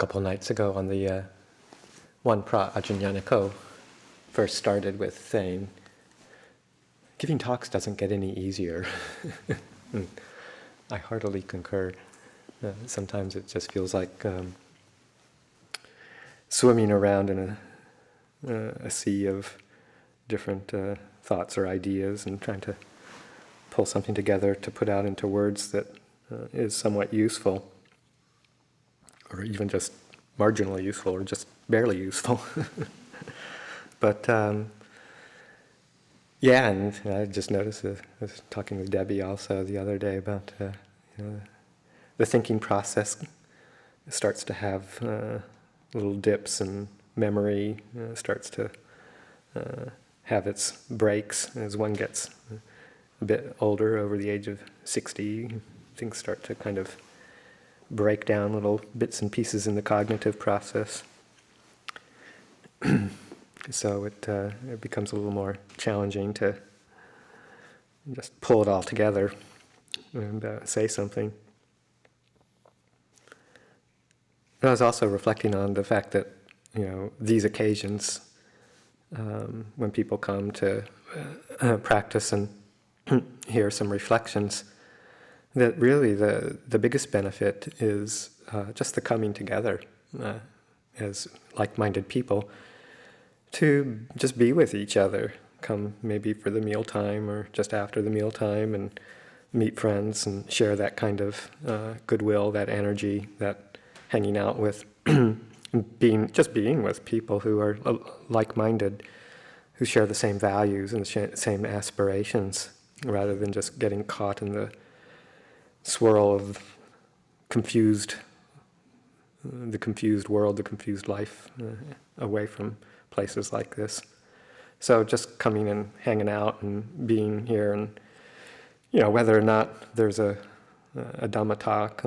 couple of nights ago on the one Ajahn first started with saying, giving talks doesn't get any easier. I heartily concur. Sometimes it just feels like swimming around in a sea of different thoughts or ideas and trying to pull something together to put out into words that is somewhat useful, or even just marginally useful, or just barely useful. But yeah, and I just noticed, I was talking with Debbie also the other day about the thinking process starts to have little dips, and memory starts to have its breaks as one gets a bit older, over the age of 60. Things start to kind of break down little bits and pieces in the cognitive process. So it becomes a little more challenging to just pull it all together and say something. And I was also reflecting on the fact that, these occasions, when people come to practice and hear some reflections, that really the biggest benefit is just the coming together as like-minded people to just be with each other, come maybe for the mealtime or just after the mealtime, and meet friends and share that kind of goodwill, that energy, that hanging out with, being with people who are like-minded, who share the same values and the same aspirations, rather than just getting caught in the swirl of the confused world, the confused life, away from places like this. So just coming and hanging out and being here, and whether or not there's a Dhamma talk,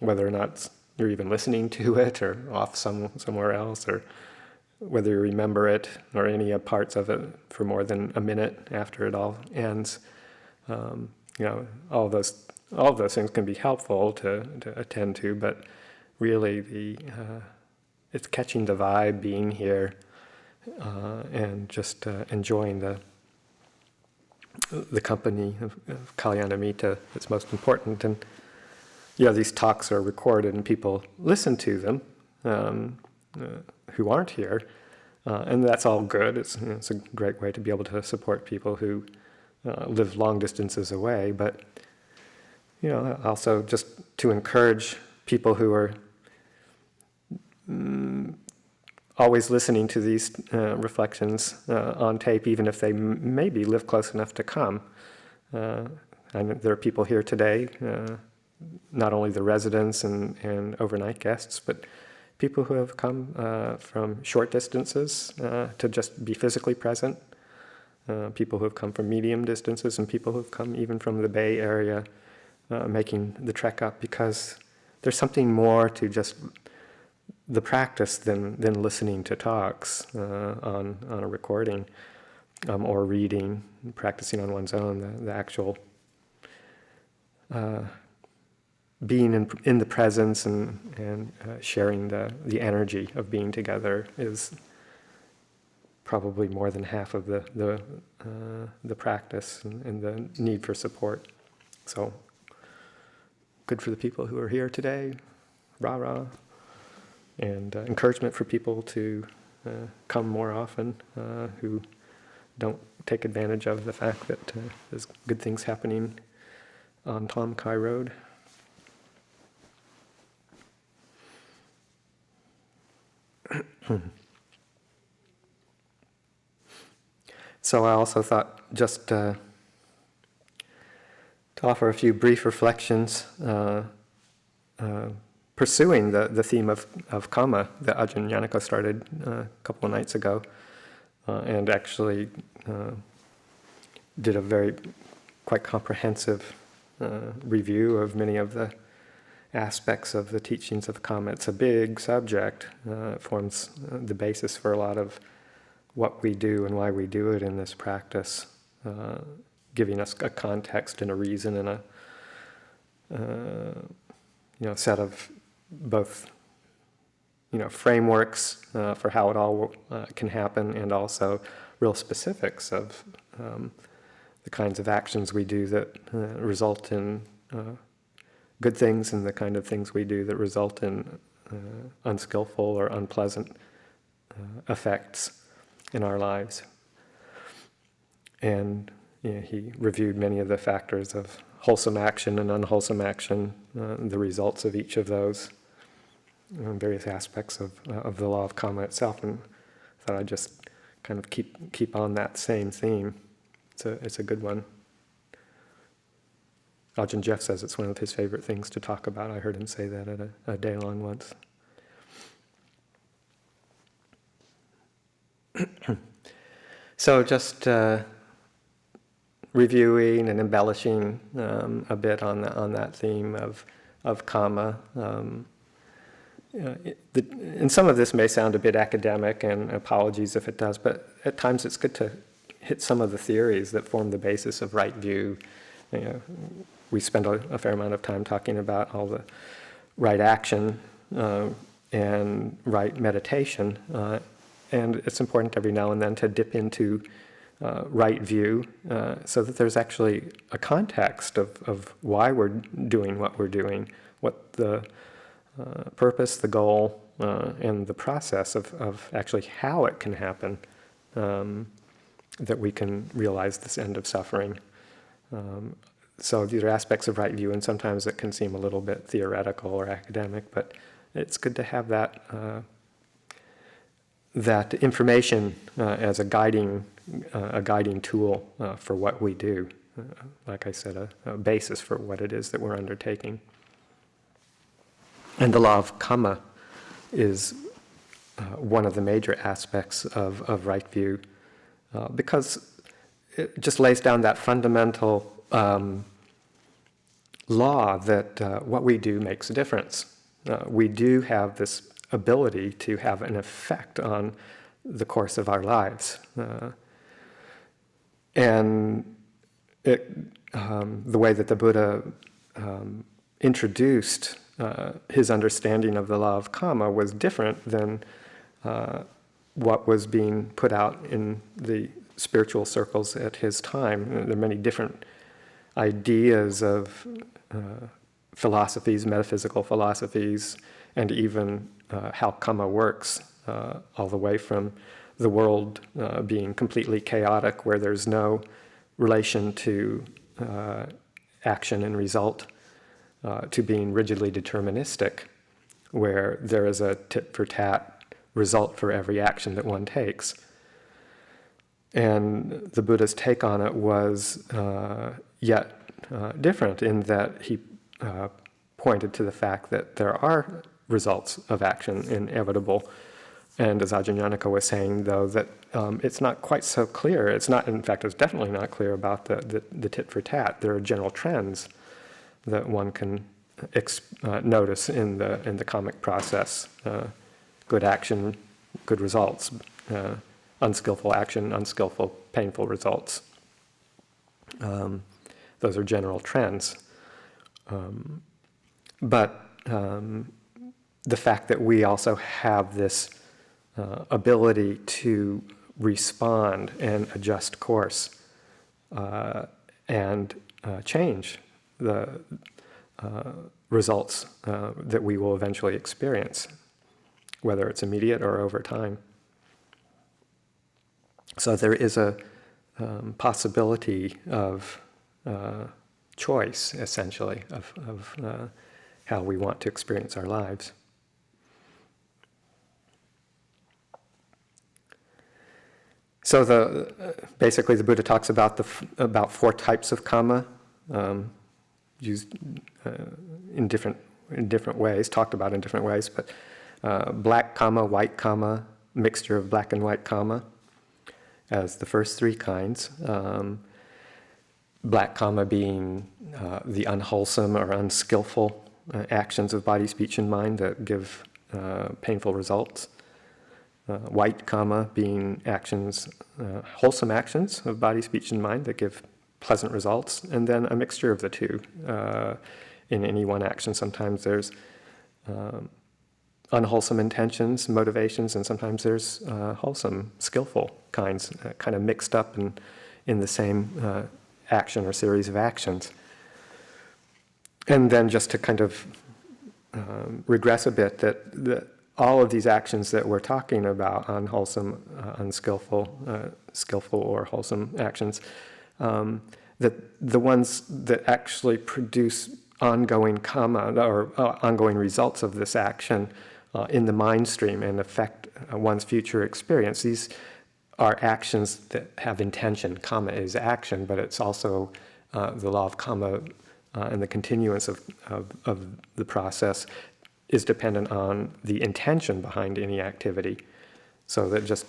whether or not you're even listening to it or off somewhere else, or whether you remember it or any parts of it for more than a minute after it all ends, all of those things can be helpful to attend to, but really it's catching the vibe, being here, and just enjoying the company of Kalyanamita that's most important. And these talks are recorded and people listen to them who aren't here, and that's all good. It's a great way to be able to support people who live long distances away, but also just to encourage people who are always listening to these reflections on tape, even if they maybe live close enough to come. And there are people here today, not only the residents and overnight guests, but people who have come from short distances to just be physically present, people who have come from medium distances, and people who have come even from the Bay Area, making the trek up, because there's something more to just the practice than listening to talks on a recording, or reading, practicing on one's own. The actual being in the presence and sharing the energy of being together is probably more than half of the practice and the need for support. So good for the people who are here today, rah-rah, and encouragement for people to come more often, who don't take advantage of the fact that there's good things happening on Tom Kai Road. So I also thought just to offer a few brief reflections pursuing the theme of Kamma that Ajahn started a couple of nights ago, and actually did a very quite comprehensive review of many of the aspects of the teachings of Kamma. It's a big subject. It forms the basis for a lot of what we do and why we do it in this practice, giving us a context and a reason and a set of both frameworks for how it all can happen, and also real specifics of the kinds of actions we do that result in good things, and the kind of things we do that result in unskillful or unpleasant effects in our lives. And he reviewed many of the factors of wholesome action and unwholesome action, the results of each of those, various aspects of the law of Kamma itself, and thought I'd just kind of keep on that same theme. It's a good one. Ajahn Jeff says it's one of his favorite things to talk about. I heard him say that at a day-long once. So just reviewing and embellishing a bit on that theme of Kamma. And some of this may sound a bit academic, and apologies if it does, but at times it's good to hit some of the theories that form the basis of right view. We spend a fair amount of time talking about all the right action and right meditation, and it's important every now and then to dip into right view so that there's actually a context of why we're doing what we're doing, what the purpose, the goal, and the process of actually how it can happen, that we can realize this end of suffering. So these are aspects of right view, and sometimes it can seem a little bit theoretical or academic, but it's good to have that information as a guiding tool for what we do. Like I said, a basis for what it is that we're undertaking. And the law of Kamma is one of the major aspects of right view, because it just lays down that fundamental law that what we do makes a difference. We do have this ability to have an effect on the course of our lives. And the way that the Buddha introduced his understanding of the law of Kamma was different than what was being put out in the spiritual circles at his time. There are many different ideas of philosophies, metaphysical philosophies, and even how Kamma works, all the way from the world being completely chaotic, where there's no relation to action and result, to being rigidly deterministic, where there is a tit-for-tat result for every action that one takes. And the Buddha's take on it was yet different, in that he pointed to the fact that there are results of action inevitable. And as Ajahn Yanaka was saying, though, that it's not quite so clear. It's definitely not clear about the tit-for-tat. There are general trends that one can notice in the kammic process. Good action, good results. Unskillful action, unskillful, painful results. Those are general trends. But the fact that we also have this ability to respond and adjust course and change the results that we will eventually experience, whether it's immediate or over time. So there is a possibility of choice, essentially, of how we want to experience our lives. So basically the Buddha talks about 4 types of Kamma, used in different ways, talked about in different ways, but black Kamma, white Kamma, mixture of black and white Kamma as the first 3 kinds. Black Kamma being the unwholesome or unskillful actions of body, speech, and mind that give painful results. White Kamma being actions, wholesome actions of body, speech, and mind that give pleasant results, and then a mixture of the two in any one action. Sometimes there's unwholesome intentions, motivations, and sometimes there's wholesome, skillful kinds, kind of mixed up in the same action or series of actions. And then just to kind of regress a bit, that all of these actions that we're talking about, unwholesome, unskillful, skillful or wholesome actions, that the ones that actually produce ongoing kamma or ongoing results of this action in the mind stream and affect one's future experience, these are actions that have intention. Kamma is action, but it's also the law of kamma and the continuance of the process is dependent on the intention behind any activity. So that just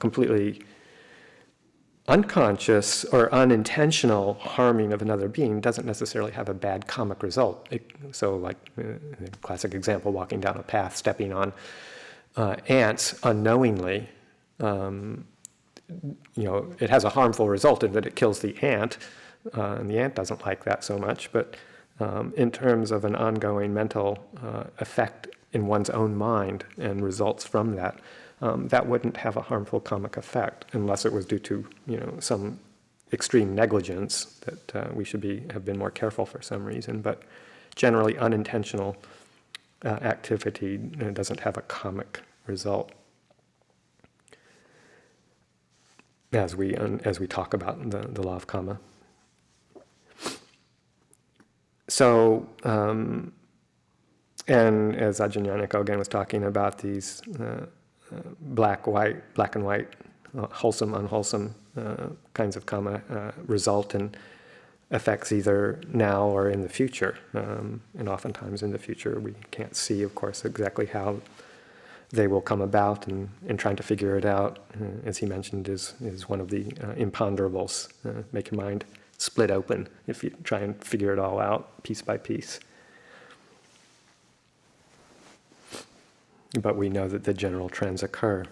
completely unconscious or unintentional harming of another being doesn't necessarily have a bad kammic result. So like classic example, walking down a path, stepping on ants unknowingly, it has a harmful result in that it kills the ant, and the ant doesn't like that so much, but in terms of an ongoing mental effect in one's own mind and results from that, that wouldn't have a harmful kammic effect unless it was due to some extreme negligence that we should have been more careful for some reason. But generally, unintentional activity doesn't have a kammic result, as we talk about the law of kamma. So, and as Ajahn again was talking about these black and white, wholesome, unwholesome kinds of kamma result in effects either now or in the future. And oftentimes in the future we can't see, of course, exactly how they will come about, and trying to figure it out, as he mentioned, is one of the imponderables. Make your mind split open if you try and figure it all out piece by piece. But we know that the general trends occur.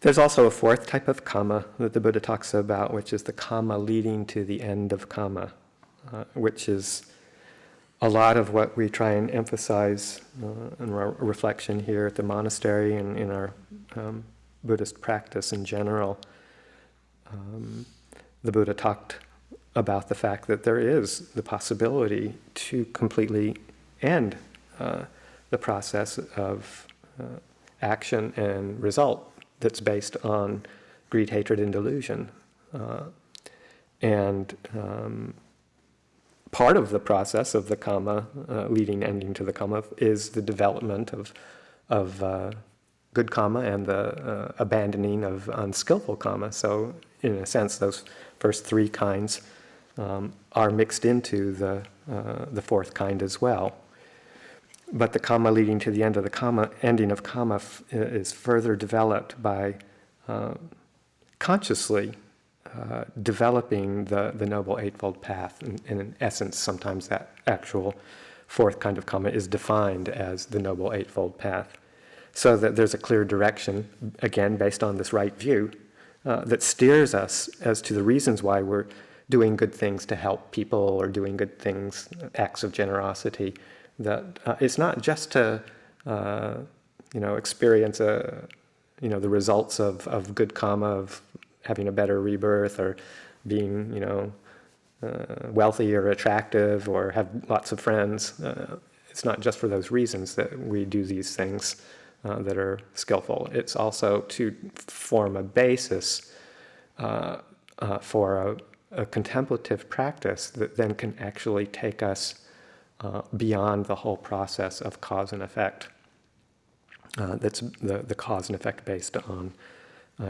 There's also a fourth type of kamma that the Buddha talks about, which is the kamma leading to the end of kamma, which is a lot of what we try and emphasize in our reflection here at the monastery and in our Buddhist practice in general. The Buddha talked about the fact that there is the possibility to completely end the process of action and result that's based on greed, hatred, and delusion. And part of the process of the kamma, ending to the kamma, is the development of good kamma and the abandoning of unskillful kamma. So, in a sense, those first three kinds are mixed into the fourth kind as well. But the kamma leading to the end of the kamma, ending of kamma, is further developed by consciously developing the Noble Eightfold Path. And in essence, sometimes that actual fourth kind of kamma is defined as the Noble Eightfold Path. So that there's a clear direction, again, based on this right view, that steers us as to the reasons why we're doing good things to help people or doing good things, acts of generosity. That it's not just to, experience the results of good kamma, of having a better rebirth or being, wealthy or attractive or have lots of friends. It's not just for those reasons that we do these things that are skillful. It's also to form a basis for a contemplative practice that then can actually take us beyond the whole process of cause and effect. That's the cause and effect based on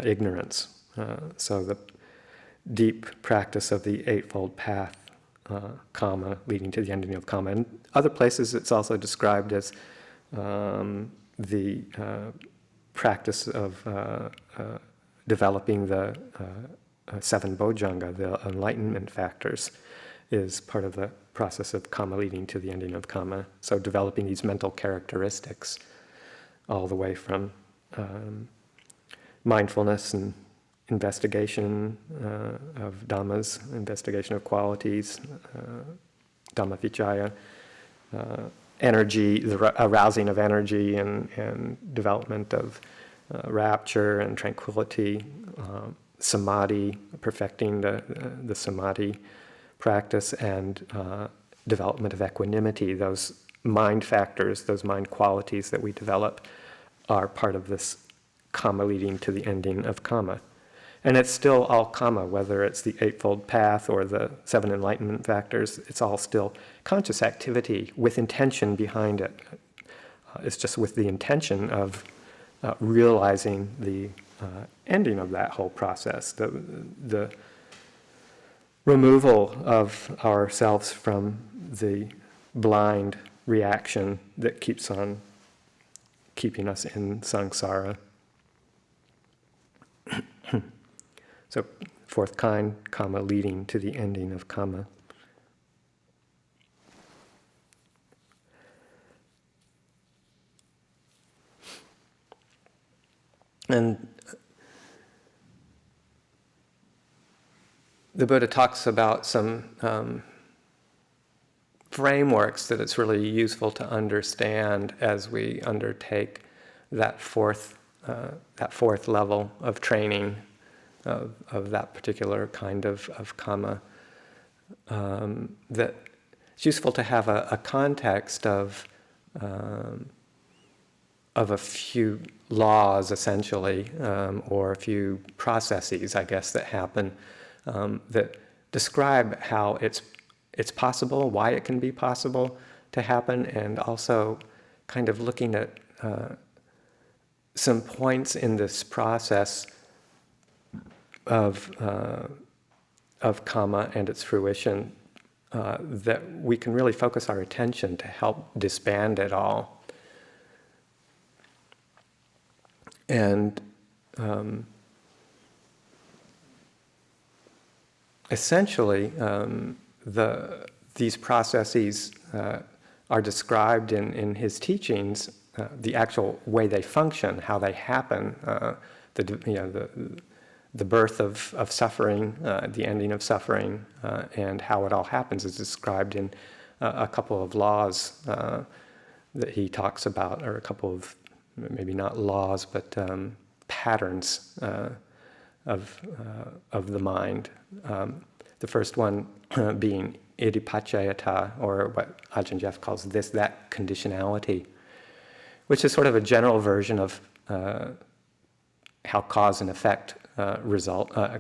ignorance. So the deep practice of the Eightfold Path, kamma, leading to the ending of kamma. And other places it's also described as the practice of developing the seven bojjhanga, the enlightenment factors, is part of the process of kamma leading to the ending of kamma. So developing these mental characteristics all the way from mindfulness and investigation of dhammas, investigation of qualities, dhamma vicaya, energy, the arousing of energy and development of rapture and tranquility, samadhi, perfecting the samadhi practice, and development of equanimity. Those mind factors, those mind qualities that we develop are part of this kamma leading to the ending of kamma. And it's still all kamma, whether it's the Eightfold Path or the 7 enlightenment factors. It's all still conscious activity with intention behind it. It's just with the intention of realizing the ending of that whole process, the removal of ourselves from the blind reaction that keeps on keeping us in samsara. So, fourth kind, kamma leading to the ending of kamma. And the Buddha talks about some frameworks that it's really useful to understand as we undertake that fourth level of training of that particular kind of kamma. That it's useful to have a context of a few laws, essentially, or a few processes, I guess, that happen that describe how it's possible, why it can be possible to happen, and also kind of looking at some points in this process of kamma and its fruition that we can really focus our attention to help disband it all. And essentially, these processes are described in his teachings, the actual way they function, how they happen, the birth of suffering, the ending of suffering, and how it all happens is described in a couple of laws that he talks about, or a couple of, maybe not laws, but patterns of the mind. The first one being idippaccayata, or what Ajahn Jeff calls this, that conditionality, which is sort of a general version of how cause and effect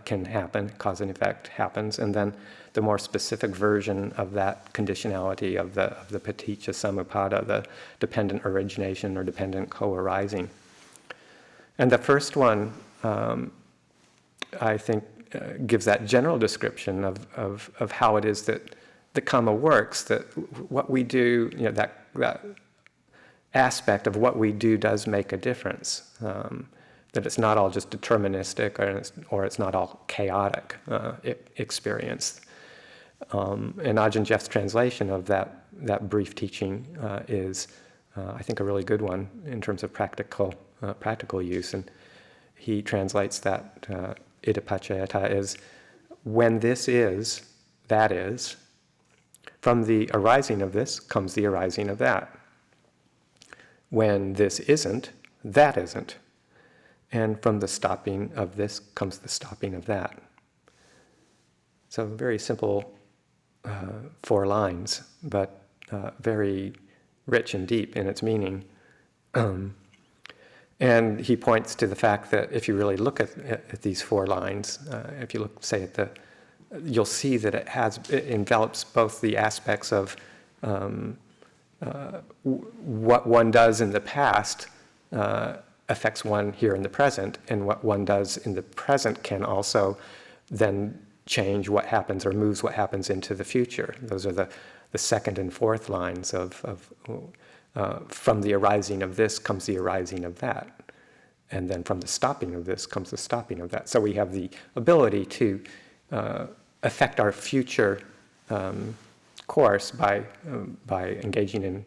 can happen, cause and effect happens, and then the more specific version of that conditionality of the paticca samuppada, the dependent origination or dependent co-arising. And the first one, I think, gives that general description of how it is that the kamma works, that what we do, that aspect of what we do does make a difference. That it's not all just deterministic, or it's not all chaotic experience. And Ajahn Jeff's translation of that brief teaching is, I think, a really good one in terms of practical use. And he translates that idippaccayata as, when this is, that is, from the arising of this comes the arising of that. When this isn't, that isn't. And from the stopping of this comes the stopping of that. So very simple 4 lines, but very rich and deep in its meaning. And he points to the fact that if you really look at these 4 lines, if you look, say, you'll see that it envelops both the aspects of what one does in the past affects one here in the present, and what one does in the present can also then change what happens or moves what happens into the future. Those are the second and fourth lines of from the arising of this comes the arising of that. And then from the stopping of this comes the stopping of that. So we have the ability to affect our future course by engaging in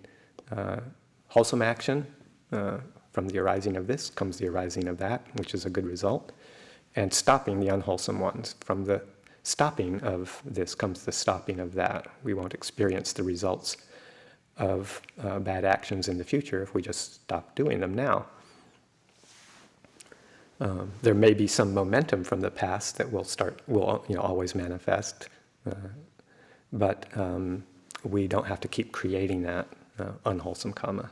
wholesome action. From the arising of this comes the arising of that, which is a good result. And stopping the unwholesome ones. From the stopping of this comes the stopping of that. We won't experience the results of bad actions in the future if we just stop doing them now. There may be some momentum from the past that will always manifest, but we don't have to keep creating that unwholesome karma.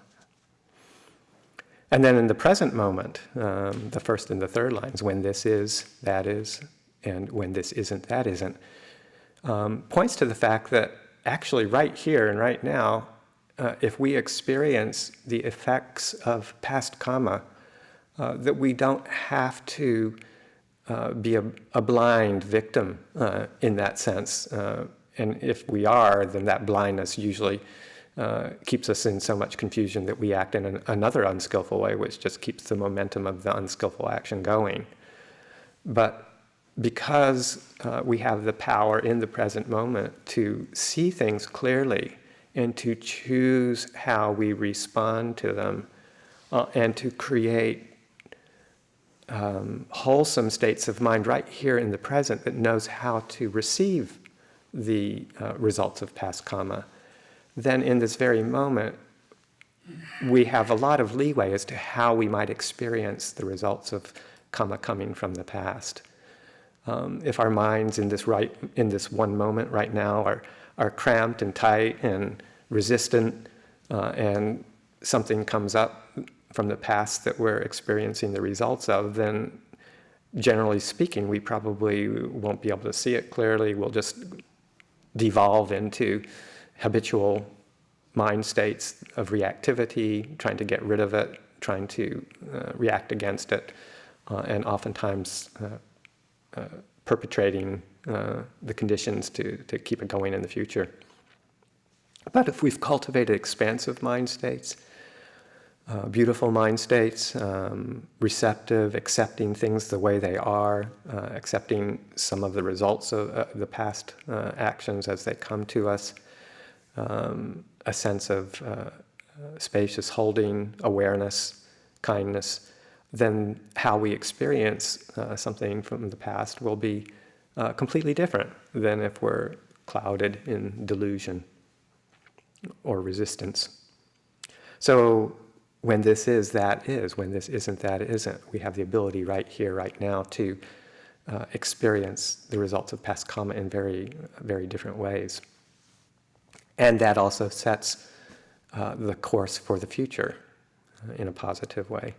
And then in the present moment, the first and the third lines, when this is, that is, and when this isn't, that isn't, points to the fact that actually right here and right now, if we experience the effects of past karma, that we don't have to be a blind victim in that sense. And if we are, then that blindness usually keeps us in so much confusion that we act in another unskillful way, which just keeps the momentum of the unskillful action going. But because we have the power in the present moment to see things clearly and to choose how we respond to them and to create wholesome states of mind right here in the present that knows how to receive the results of past karma, then in this very moment, we have a lot of leeway as to how we might experience the results of karma coming from the past. If our minds in this one moment right now are cramped and tight and resistant, and something comes up from the past that we're experiencing the results of, then generally speaking, we probably won't be able to see it clearly. We'll just devolve into habitual mind states of reactivity, trying to get rid of it, trying to react against it, and oftentimes perpetrating the conditions to keep it going in the future. But if we've cultivated expansive mind states, beautiful mind states, receptive, accepting things the way they are, accepting some of the results of the past actions as they come to us, a sense of spacious holding, awareness, kindness, then how we experience something from the past will be completely different than if we're clouded in delusion or resistance. So when this is, that is. When this isn't, that isn't. We have the ability right here, right now to experience the results of past karma in very, very different ways. And that also sets the course for the future in a positive way.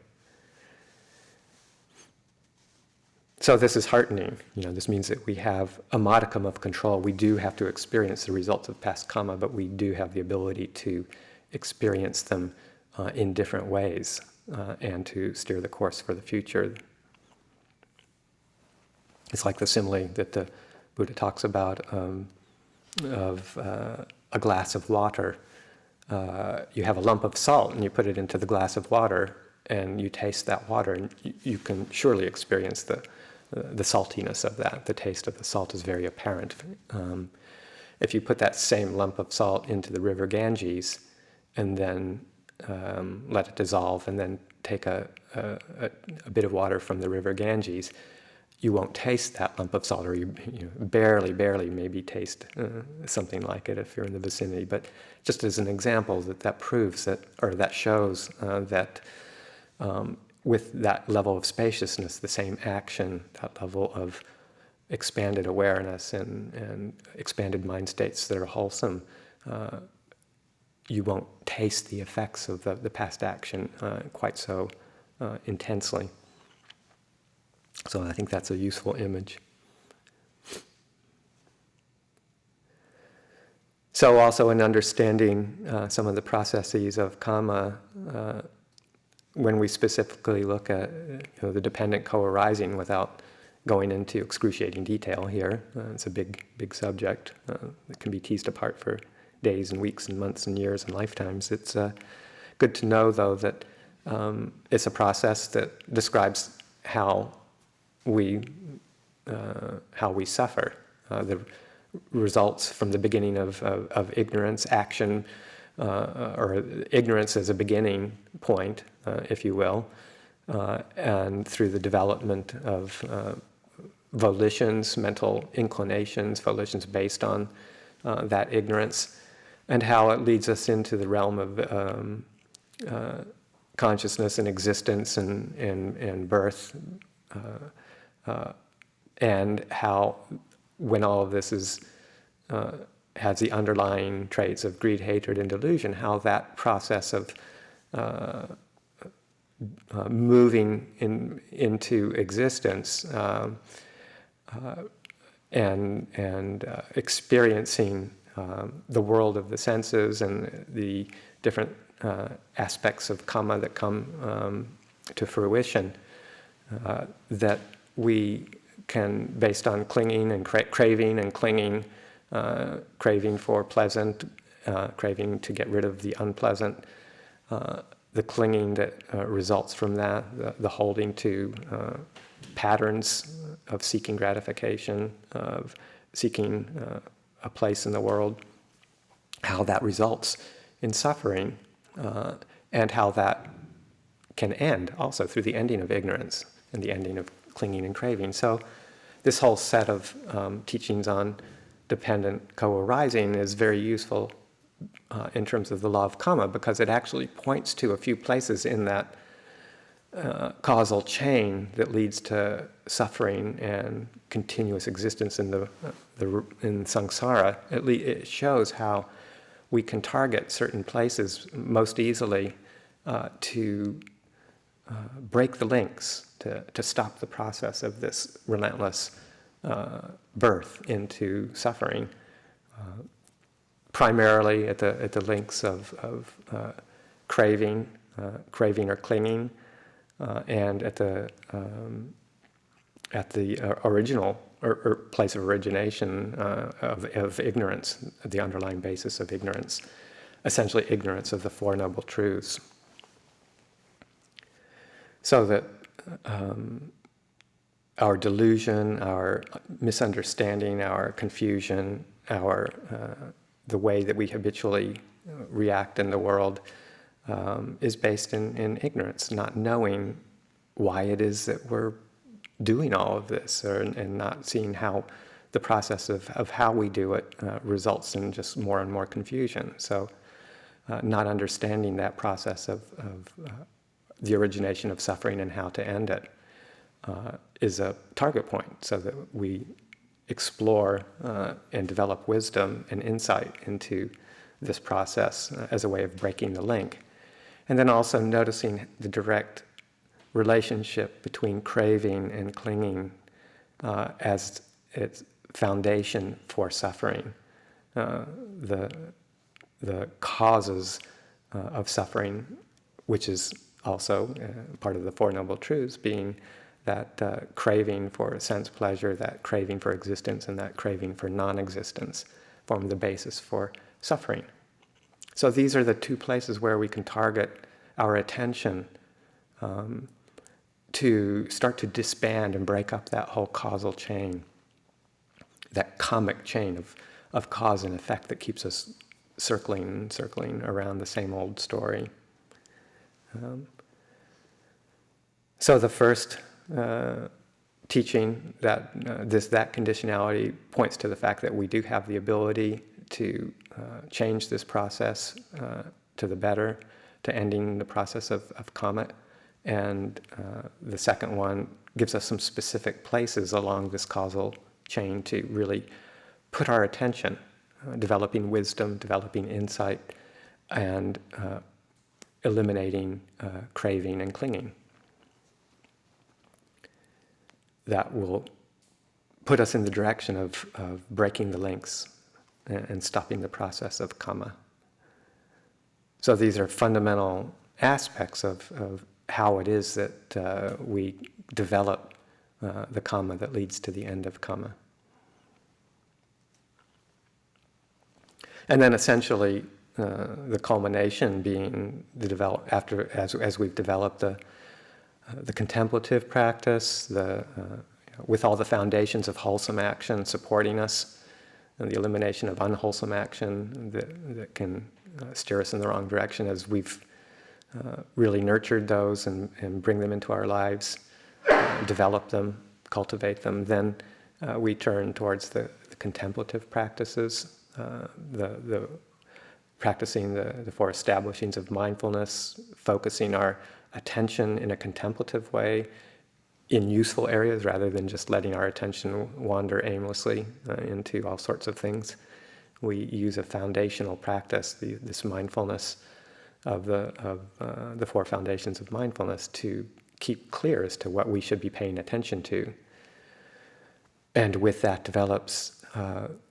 So this is heartening. This means that we have a modicum of control. We do have to experience the results of past karma, but we do have the ability to experience them in different ways and to steer the course for the future. It's like the simile that the Buddha talks about of a glass of water. You have a lump of salt and you put it into the glass of water and you taste that water, and you can surely experience the saltiness of that. The taste of the salt is very apparent. If you put that same lump of salt into the river Ganges and then let it dissolve and then take a bit of water from the river Ganges, you won't taste that lump of salt, or you barely maybe taste something like it if you're in the vicinity. But just as an example, that proves that, or that shows that with that level of spaciousness, the same action, that level of expanded awareness and expanded mind states that are wholesome, you won't taste the effects of the past action quite so intensely. So I think that's a useful image. So also in understanding some of the processes of kamma, when we specifically look at the dependent co-arising, without going into excruciating detail here, it's a big subject that can be teased apart for days and weeks and months and years and lifetimes. It's good to know, though, that it's a process that describes how we suffer, the results from the beginning of ignorance, action, or ignorance as a beginning point, if you will, and through the development of volitions, mental inclinations, volitions based on that ignorance, and how it leads us into the realm of consciousness and existence and birth, and how when all of this is has the underlying traits of greed, hatred, and delusion, how that process of moving into existence and experiencing the world of the senses and the different aspects of kamma that come to fruition, that we can, based on clinging and craving and clinging, craving for pleasant, craving to get rid of the unpleasant, the clinging that results from that, the holding to patterns of seeking gratification, of seeking a place in the world, how that results in suffering, and how that can end also through the ending of ignorance and the ending of clinging and craving. So this whole set of teachings on dependent co-arising is very useful in terms of the law of kamma, because it actually points to a few places in that causal chain that leads to suffering and continuous existence in in samsara. It shows how we can target certain places most easily to break the links, to stop the process of this relentless birth into suffering. Primarily at the links of craving or clinging, and at the original or place of origination of ignorance, the underlying basis of ignorance, essentially ignorance of the Four Noble Truths. So that our delusion, our misunderstanding, our confusion, the way that we habitually react in the world is based in ignorance, not knowing why it is that we're doing all of this, and not seeing how the process of how we do it results in just more and more confusion. So not understanding that process of the origination of suffering and how to end it is a target point, so that we explore and develop wisdom and insight into this process as a way of breaking the link. And then also noticing the direct relationship between craving and clinging as its foundation for suffering. The causes of suffering, which is also part of the Four Noble Truths, being that craving for sense pleasure, that craving for existence, and that craving for non-existence form the basis for suffering. So these are the two places where we can target our attention to start to disband and break up that whole causal chain, that kammic chain of cause and effect that keeps us circling around the same old story. So the first teaching, that conditionality, points to the fact that we do have the ability to change this process to the better, to ending the process of kamma. And the second one gives us some specific places along this causal chain to really put our attention, developing wisdom, developing insight, and eliminating craving and clinging. That will put us in the direction of breaking the links and stopping the process of kamma. So these are fundamental aspects of how it is that we develop the kamma that leads to the end of kamma. And then essentially the culmination being as we've developed the contemplative practice, with all the foundations of wholesome action supporting us, and the elimination of unwholesome action that can steer us in the wrong direction, as we've really nurtured those and bring them into our lives, develop them, cultivate them. Then we turn towards the contemplative practices, the practicing the four establishings of mindfulness, focusing our attention in a contemplative way in useful areas rather than just letting our attention wander aimlessly into all sorts of things. We use a foundational practice, this mindfulness of the four foundations of mindfulness, to keep clear as to what we should be paying attention to. And with that develops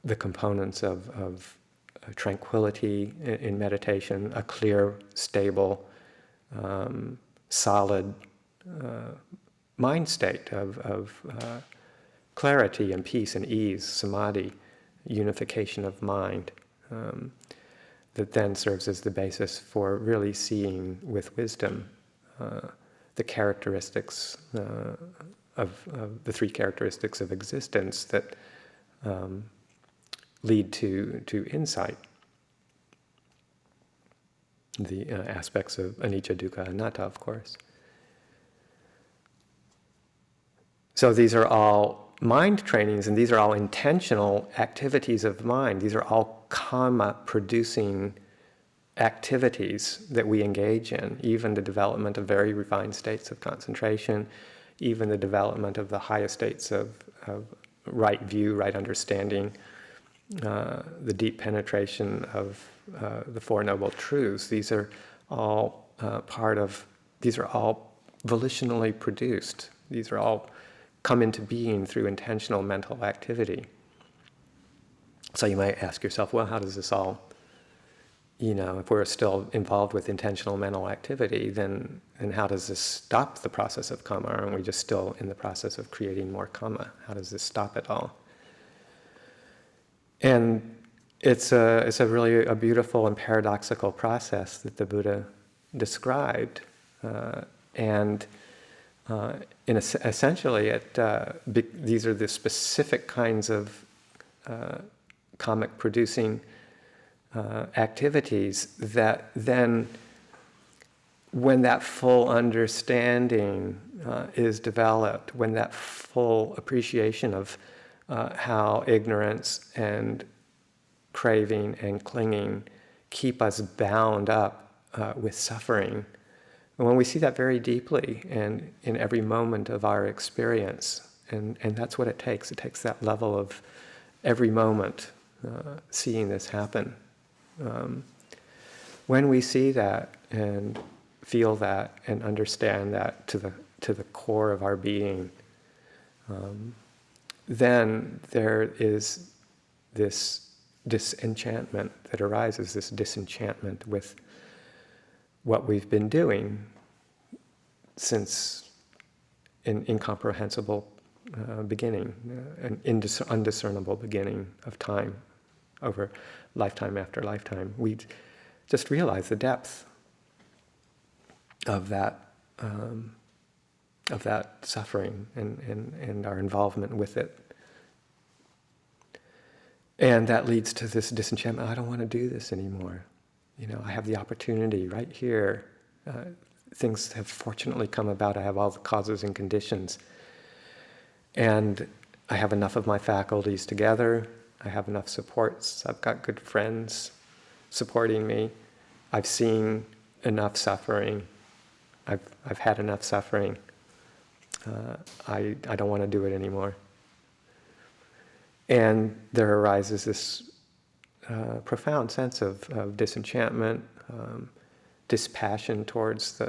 the components of tranquility in meditation, a clear, stable, solid mind state of clarity and peace and ease, samadhi, unification of mind, that then serves as the basis for really seeing with wisdom the characteristics of the three characteristics of existence that lead to insight. The aspects of anicca, dukkha, anatta, of course. So these are all mind trainings, and these are all intentional activities of mind. These are all kamma-producing activities that we engage in, even the development of very refined states of concentration, even the development of the highest states of right view, right understanding, the deep penetration of the Four Noble Truths. These are all these are all volitionally produced. These are all come into being through intentional mental activity. So you might ask yourself, well, how does this all, if we're still involved with intentional mental activity, then how does this stop the process of kamma? Aren't we just still in the process of creating more kamma? How does this stop it all? And it's a really a beautiful and paradoxical process that the Buddha described, essentially, these are the specific kinds of kammic producing activities that then, when that full understanding is developed, when that full appreciation of how ignorance and craving and clinging keep us bound up with suffering, and when we see that very deeply and in every moment of our experience, and that's what it takes that level of every moment seeing this happen. When we see that and feel that and understand that to the core of our being, then there is this disenchantment that arises, this disenchantment with what we've been doing since an incomprehensible beginning, an undiscernible beginning of time over lifetime after lifetime. We just realize the depth of that suffering and our involvement with it. And that leads to this disenchantment. I don't want to do this anymore. I have the opportunity right here. Things have fortunately come about. I have all the causes and conditions. And I have enough of my faculties together. I have enough supports. I've got good friends supporting me. I've seen enough suffering. I've had enough suffering. I don't want to do it anymore. And there arises this profound sense of disenchantment, dispassion towards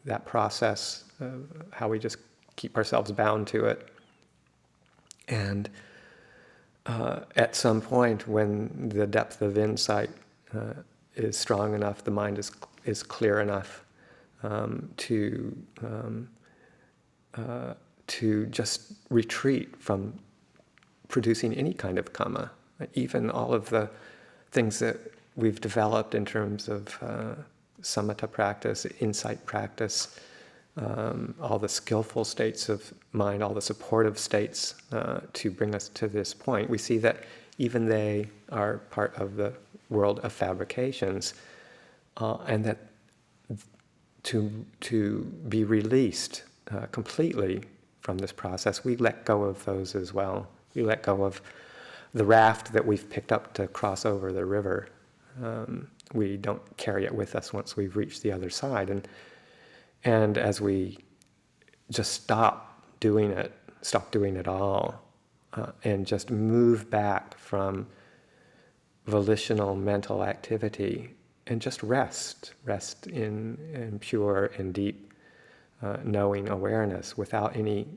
that process, of how we just keep ourselves bound to it. And at some point, when the depth of insight is strong enough, the mind is clear enough to just retreat from producing any kind of kamma, even all of the things that we've developed in terms of samatha practice, insight practice, all the skillful states of mind, all the supportive states to bring us to this point. We see that even they are part of the world of fabrications, and that to be released completely from this process, we let go of those as well. We let go of the raft that we've picked up to cross over the river. We don't carry it with us once we've reached the other side. And as we just stop doing it all, and just move back from volitional mental activity and just rest in pure and deep knowing awareness without any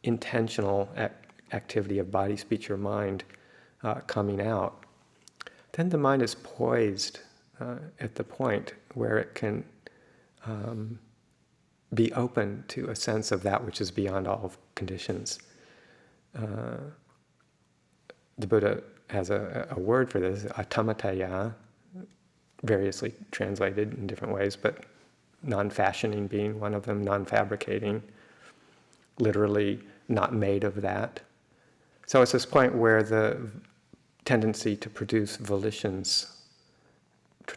intentional activity of body, speech, or mind coming out, then the mind is poised at the point where it can be open to a sense of that which is beyond all conditions. The Buddha has a word for this, atamataya, variously translated in different ways, but non-fashioning being one of them, non-fabricating, literally not made of that. So it's this point where the tendency to produce volitions,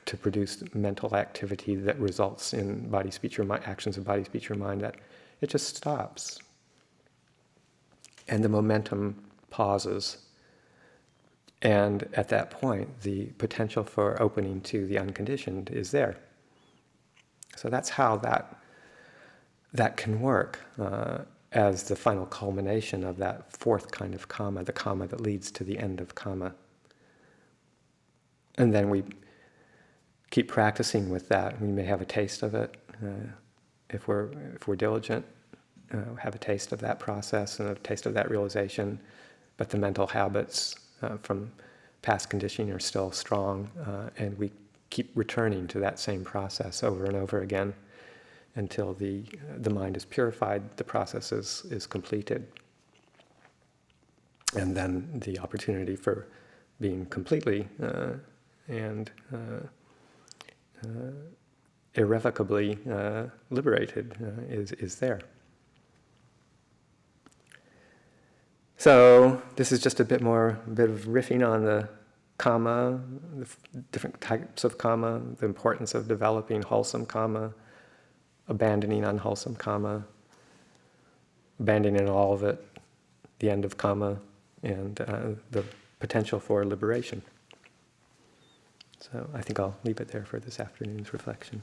to produce mental activity that results in body, speech, or mind, actions of body, speech, or mind, that it just stops. And the momentum pauses. And at that point, the potential for opening to the unconditioned is there. So that's how that can work as the final culmination of that fourth kind of kamma, the kamma that leads to the end of kamma. And then we keep practicing with that. We may have a taste of it if we're diligent. Have a taste of that process and a taste of that realization, but the mental habits from past conditioning are still strong, and we keep returning to that same process over and over again until the mind is purified, the process is completed. And then the opportunity for being completely and irrevocably liberated is there. So this is just a bit of riffing on the kamma, the different types of kamma, the importance of developing wholesome kamma, abandoning unwholesome kamma, abandoning all of it, the end of kamma, and the potential for liberation. So I think I'll leave it there for this afternoon's reflection.